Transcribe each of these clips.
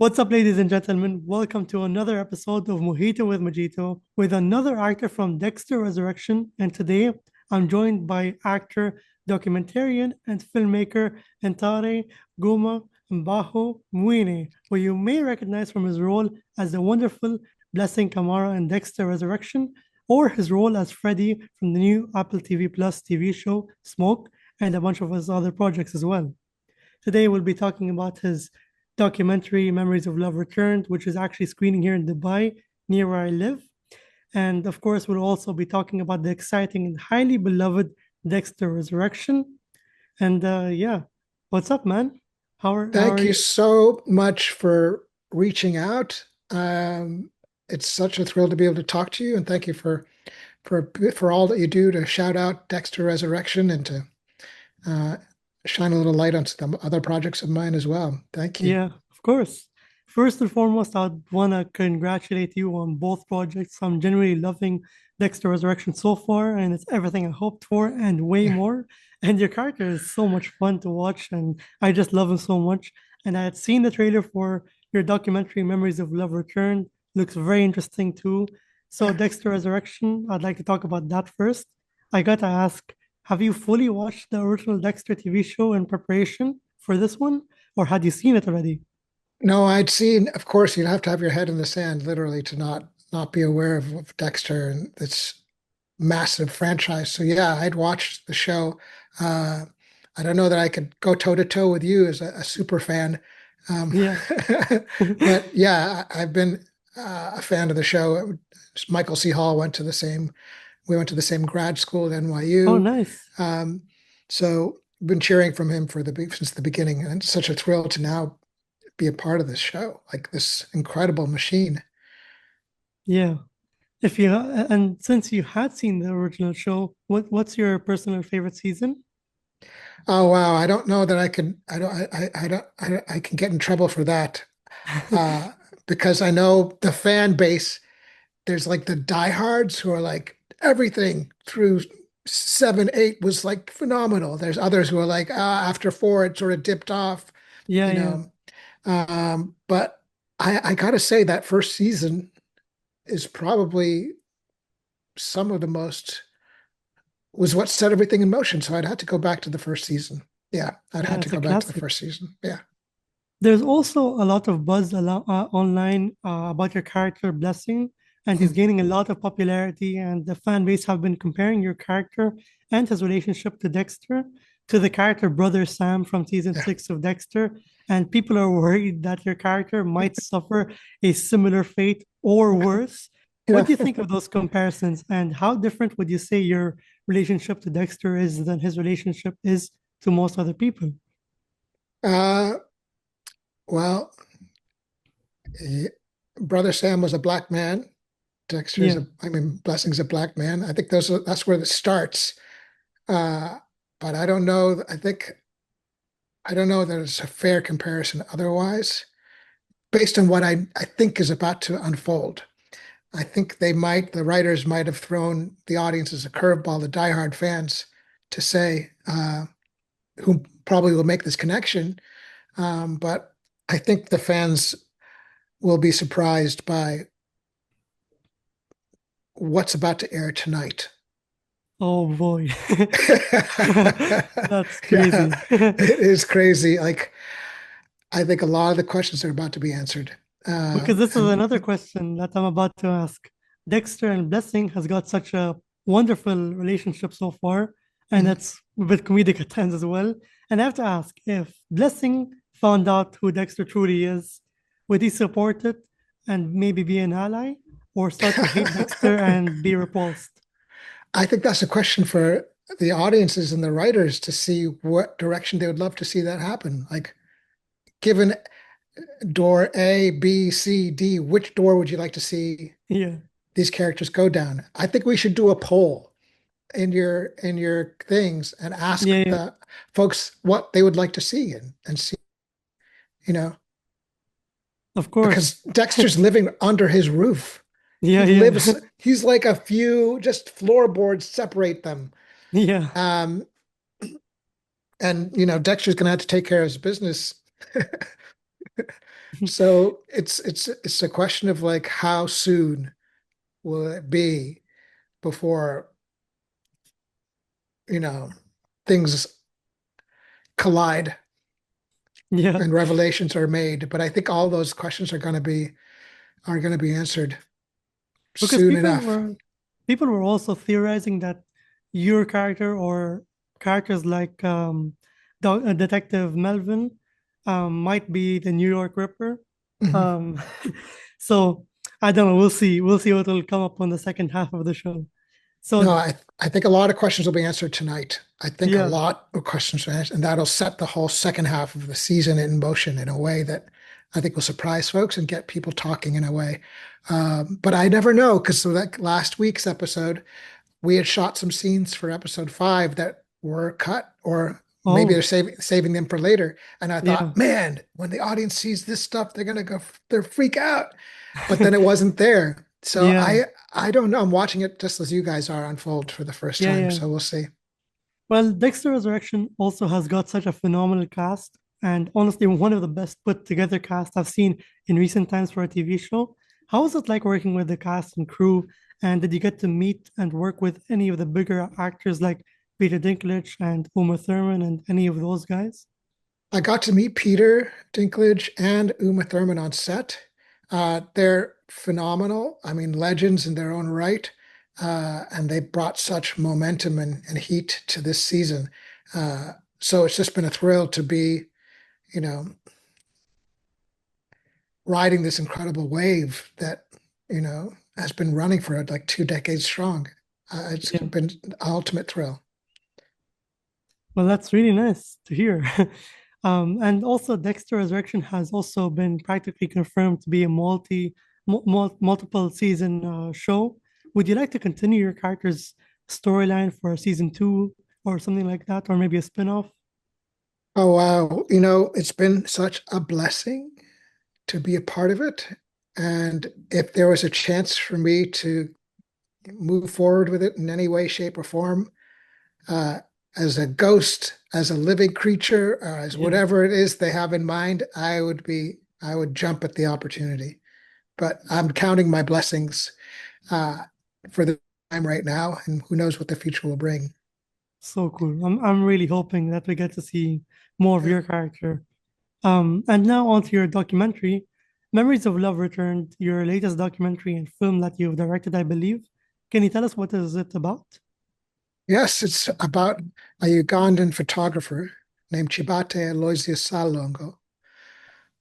What's up, ladies and gentlemen? Welcome to another episode of Mojito with Majeeto with another actor from Dexter Resurrection. And today I'm joined by actor, documentarian, and filmmaker Ntare Guma Mbaho Mwine, who you may recognize from his role as the wonderful Blessing Kamara in Dexter Resurrection, or his role as Freddy from the new Apple TV Plus TV show Smoke, and a bunch of his other projects as well. Today we'll be talking about his documentary Memories of Love Returned, which is actually screening here in Dubai, near where I live. And of course, we'll also be talking about the exciting and highly beloved Dexter Resurrection. And yeah, what's up, man? How are Thank you you? so much for reaching out. It's such a thrill to be able to talk to you, and thank you for all that you do to shout out Dexter Resurrection and to uh, shine a little light on some other projects of mine as well. Thank you. Yeah, of course. First and foremost, I'd want to congratulate you on both projects. I'm genuinely loving Dexter Resurrection so far, and it's everything I hoped for and way more. And your character is so much fun to watch, and I just love him so much. And I had seen the trailer for your documentary, Memories of Love Returned. Looks very interesting too. So, Dexter Resurrection, I'd like to talk about that first. I gotta ask, have you fully watched the original Dexter TV show in preparation for this one? Or had you seen it already? No, I'd seen, of course, you'd have to have your head in the sand, literally, to not be aware of Dexter and its massive franchise. So yeah, I'd watched the show. Uh, I don't know that I could go toe to toe with you as a super fan, um, Yeah. but yeah, I've been a fan of the show. Michael C. Hall went to the same. We went to the same grad school at Oh, NYU, nice. um, so been cheering from him since the beginning, and it's such a thrill to now be a part of this show, like this incredible machine. Yeah. If you and since you had seen the original show, what's your personal favorite season? Oh wow, I don't know that I can. I don't. I don't. I can get in trouble for that uh, because I know the fan base. There's like the diehards who are like everything through seven, eight was like phenomenal. There's others who are like after four it sort of dipped off, Yeah, you yeah. know. But I gotta say that first season is probably some of the most was what set everything in motion. So I'd had to go back to the first season. Yeah, I'd Yeah, had to it's a go back to the classic. first season. Yeah. There's also a lot of buzz online about your character Blessing, and he's Mm. gaining a lot of popularity. And the fan base have been comparing your character and his relationship to Dexter to the character Brother Sam from season Yeah. six of Dexter. And people are worried that your character might suffer a similar fate or worse. What Yeah. do you think of those comparisons, and how different would you say your relationship to Dexter is than his relationship is to most other people? Uh, well, he- Brother Sam was a black man. Yeah, I mean, Blessing's a black man. I think that's where it starts. Uh, but I don't know that it's a fair comparison otherwise, based on what I think is about to unfold. I think the writers might have thrown the audience as a curveball, the diehard fans, to say, who probably will make this connection. But I think the fans will be surprised by what's about to air tonight. oh boy. That's Yeah, crazy. it is crazy. Like, I think a lot of the questions are about to be answered. Because this is And another question that I'm about to ask. Dexter and Blessing has got such a wonderful relationship so far, and mm, it's a bit comedic at times as well. And I have to ask, if Blessing found out who Dexter truly is, would he support it and maybe be an ally, or start to hate Dexter and be repulsed? I think that's a question for the audiences and the writers to see what direction they would love to see that happen. Like, given door A, B, C, D, which door would you like to see Yeah. these characters go down? I think we should do a poll in your things and ask Yeah, yeah. the folks what they would like to see and see, you know, Of course. because Dexter's living under his roof. Yeah, yeah. He's like a few just floorboards separate them. Yeah. Um, and Dexter's gonna have to take care of his business. So it's a question of like how soon will it be before, you know, things collide Yeah, and revelations are made. But I think all those questions are going to be answered because soon enough. people were also theorizing that your character or characters like Detective Melvin might be the New York Ripper. Mhm. Um, so I don't know. We'll see. We'll see what will come up on the second half of the show. No, So I think a lot of questions will be answered tonight. I think a yeah. lot of questions will be answered, and that'll set the whole second half of the season in motion in a way that I think will surprise folks and get people talking in a way. But I never know because so that last week's episode, we had shot some scenes for episode 5 that were cut, or maybe they're Oh, saving them for later. And I yeah. thought, man, when the audience sees this stuff, they're freak out. But then it wasn't there. So Yeah. I don't know. I'm watching it just as you guys are unfold for the first Yeah. time. Yeah. So we'll see. Well, Dexter Resurrection also has got such a phenomenal cast, and honestly, one of the best put together cast I've seen in recent times for a TV show. How was it like working with the cast and crew? And did you get to meet and work with any of the bigger actors like Peter Dinklage and Uma Thurman and any of those guys? I got to meet Peter Dinklage and Uma Thurman on set. They're phenomenal. I mean, legends in their own right. And they brought such momentum and heat to this season. So it's just been a thrill to be, you know, riding this incredible wave that, has been running for like 2 decades strong. It's Yeah. been the ultimate thrill. Well, that's really nice to hear. And also, Dexter Resurrection has also been practically confirmed to be a multiple season show. Would you like to continue your character's storyline for season two or something like that, or maybe a spin-off? Oh, wow. It's been such a blessing to be a part of it. And if there was a chance for me to move forward with it in any way, shape, or form, uh, as a ghost, as a living creature, or as Yeah. whatever it is they have in mind, I would jump at the opportunity. But I'm counting my blessings uh, for the time right now, and who knows what the future will bring. So cool. I'm really hoping that we get to see more of Yeah. your character. And now on to your documentary, Memories of Love Returned, your latest documentary and film that you've directed, I believe. Can you tell us what is it about? Yes, it's about a Ugandan photographer named Chibate Aloysius Salongo,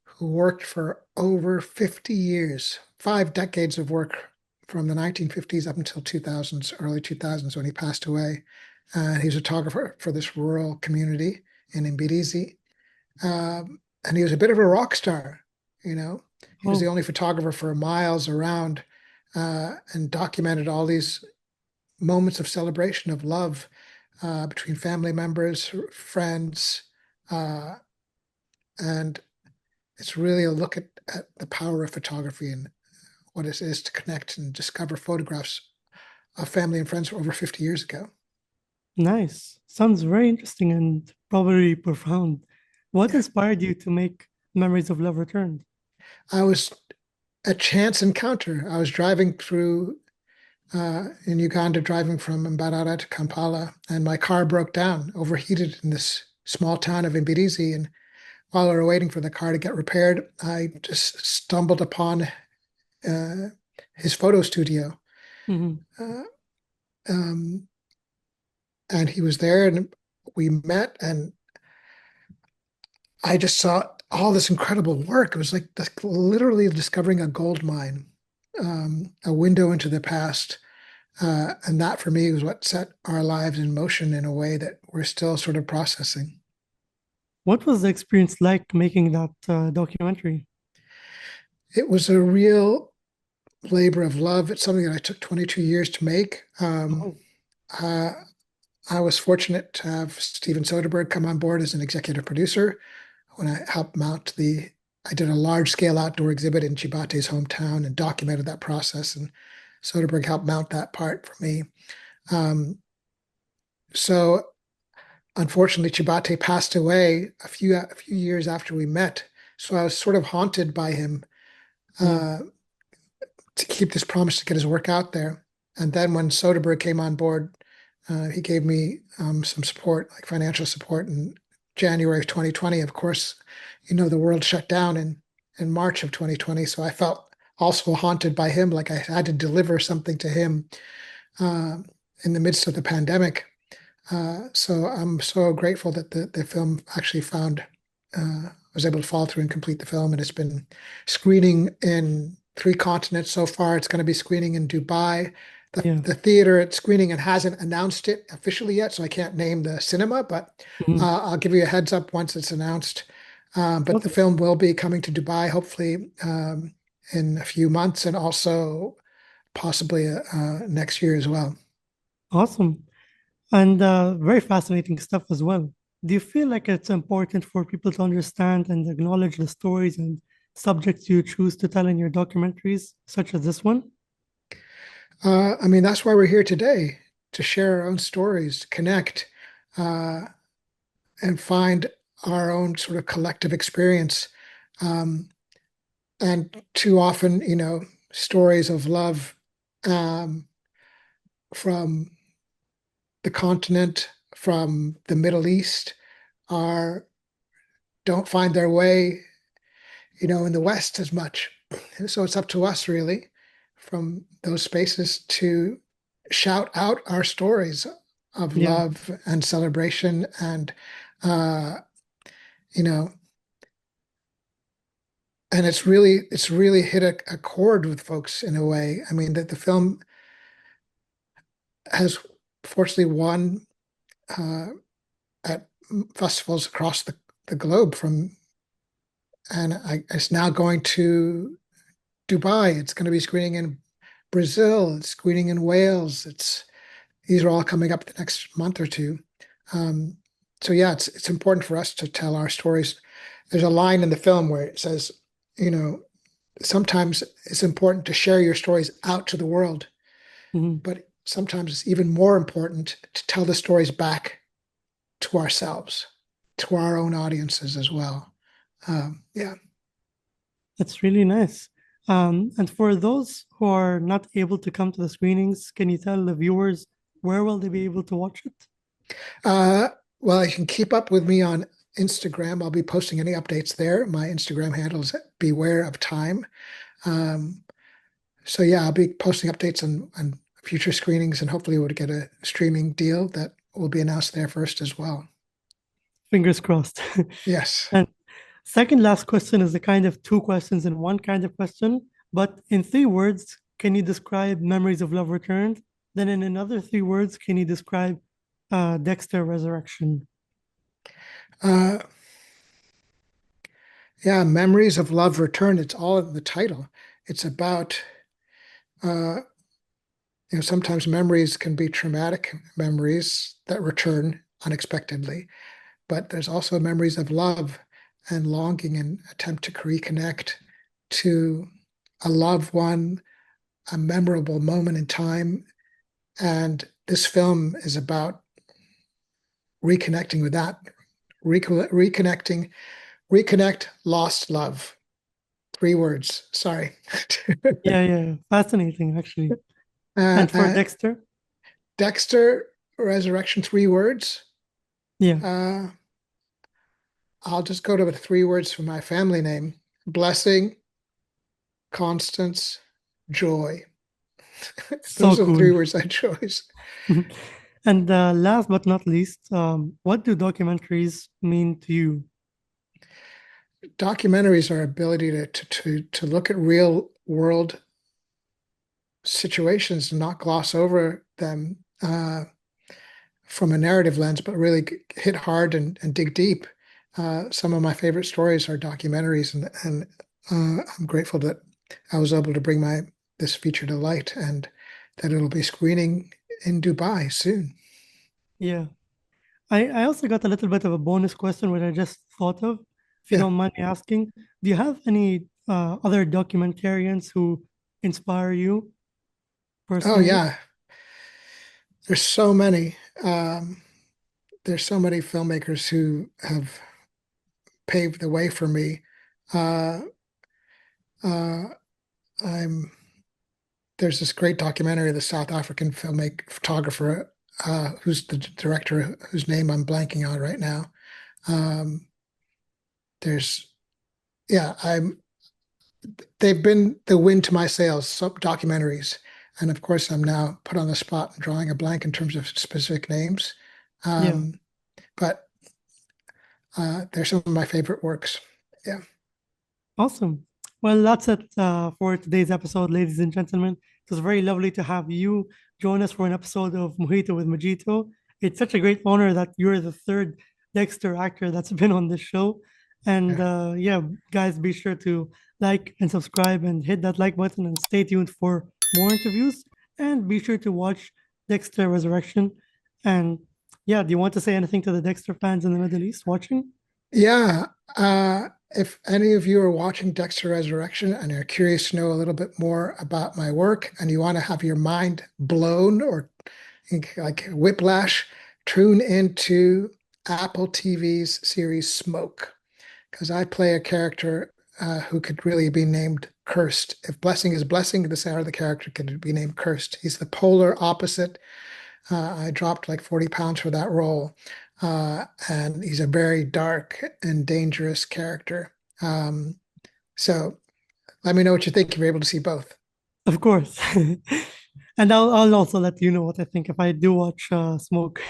who worked for over 50 years, 5 decades of work from the 1950s up until 2000s, early 2000s when he passed away. And he's a photographer for this rural community in Mbirizi. And he was a bit of a rock star, you know. He was the Oh, only photographer for miles around and documented all these moments of celebration of love between family members, friends, uh, and it's really a look at the power of photography and what it is to connect and discover photographs of family and friends from over 50 years ago. nice. Sounds very interesting and probably profound. What Yeah. inspired you to make Memories of Love Returned? I was a chance encounter. I was driving through in Uganda, driving from Mbarara to Kampala, and my car broke down, overheated in this small town of Mbirizi. And while we were waiting for the car to get repaired, I just stumbled upon uh, his photo studio. Mhm. Uh, um, and he was there, and we met, and I just saw all this incredible work. It was like literally discovering a gold mine, a window into the past. And that for me was what set our lives in motion in a way that we're still sort of processing. What was the experience like making that documentary? It was a real labor of love. It's something that I took 22 years to make. Oh, Uh, I was fortunate to have Steven Soderbergh come on board as an executive producer when I helped mount I did a large scale outdoor exhibit in Chibate's hometown and documented that process. And Soderbergh helped mount that part for me. Um, so unfortunately, Chibate passed away a few years after we met. So I was sort of haunted by him Mm, uh, to keep this promise to get his work out there. And then when Soderbergh came on board, he gave me some support, like financial support in January of 2020. Of course, the world shut down in March of 2020. So I felt also haunted by him, like I had to deliver something to him uh, in the midst of the pandemic. So I'm so grateful that the film actually was able to follow through and complete the film. And it's been screening in 3 continents so far. It's going to be screening in Dubai. yeah. The theater it's screening and hasn't announced it officially yet, so I can't name the cinema, but Mhm. I'll give you a heads up once it's announced. But the Okay. film will be coming to Dubai, hopefully in a few months, and also possibly next year as well. Awesome. And very fascinating stuff as well. Do you feel like it's important for people to understand and acknowledge the stories and subjects you choose to tell in your documentaries, such as this one? I mean, that's why we're here today, to share our own stories, to connect, uh, and find our own sort of collective experience. Um, and too often, stories of love um, from the continent, from the Middle East, are don't find their way, in the West as much. So it's up to us really from those spaces to shout out our stories of Yeah. love and celebration uh, you know, and it's really hit a chord with folks in a way. I mean, that the film has fortunately won uh, at festivals across the globe and it's now going to Dubai. It's going to be screening in Brazil. It's screening in Wales. These are all coming up the next month or two. Um, so yeah, it's important for us to tell our stories. There's a line in the film where it says, you know, sometimes it's important to share your stories out to the world, Mhm. but sometimes it's even more important to tell the stories back to ourselves, to our own audiences as well. Yeah. That's really nice. And for those who are not able to come to the screenings, can you tell the viewers where will they be able to watch it? Uh, well, you can keep up with me on Instagram. I'll be posting any updates there. My Instagram handle is Beware of Time. Um, so yeah, I'll be posting updates on future screenings and hopefully we'll get a streaming deal that will be announced there first as well. Fingers crossed. Yes. And second last question is a kind of two questions in one kind of question, but in 3 words, can you describe Memories of Love Returned? Then in another 3 words, can you describe Dexter Resurrection? Uh, yeah, Memories of Love Return. It's all in the title. It's about, uh, sometimes memories can be traumatic memories that return unexpectedly, but there's also memories of love and longing and attempt to reconnect to a loved one, a memorable moment in time. And this film is about reconnecting with that, reconnecting, reconnect, lost love. 3 words. Sorry. Yeah, yeah, fascinating actually. uh, And for uh, Dexter, Dexter Resurrection. 3 words. yeah, Uh, I'll just go to the 3 words for my family name: blessing, constance, joy. so Those are the cool. 3 words I chose. And last but not least, what do documentaries mean to you? Documentaries are ability to look at real world situations and not gloss over them from a narrative lens, but really hit hard and dig deep. Some of my favorite stories are documentaries, and I'm grateful that I was able to bring my this feature to light and that it'll be screening in Dubai soon. Yeah. I also got a little bit of a bonus question, which I just thought of. If you Yeah. don't mind me asking, do you have any other documentarians who inspire you Oh personally? yeah. There's so many. Um, there's so many filmmakers who have paved the way for me. Uh, uh, I'm there's this great documentary of the South African filmmaker photographer who's the director whose name I'm blanking on right now. Um, there's yeah, I'm they've been the wind to my sails, some documentaries. And of course, I'm now put on the spot and drawing a blank in terms of specific names. Yeah. Um, but they're some of my favorite works. Yeah. Awesome. Well, that's it for today's episode, ladies and gentlemen. It was very lovely to have you join us for an episode of Mojito with Majeeto. It's such a great honor that you're the third Dexter actor that's been on this show. And Yeah. yeah, guys, be sure to like and subscribe and hit that like button and stay tuned for more interviews. And be sure to watch Dexter Resurrection. And yeah, do you want to say anything to the Dexter fans in the Middle East watching? Yeah. If any of you are watching Dexter Resurrection and are curious to know a little bit more about my work and you want to have your mind blown or like whiplash, tune into Apple TV's series Smoke, because I play a character who could really be named Cursed. If Blessing is Blessing, this other character could be named Cursed. He's the polar opposite. I dropped like 40 pounds for that role. And he's a very dark and dangerous character. So let me know what you think if you're able to see both. Of course. And I'll also let you know what I think if I do watch Smoke.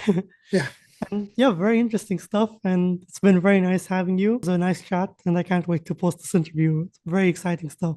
Yeah. And yeah, very interesting stuff. And it's been very nice having you. It was a nice chat, and I can't wait to post this interview. It's very exciting stuff.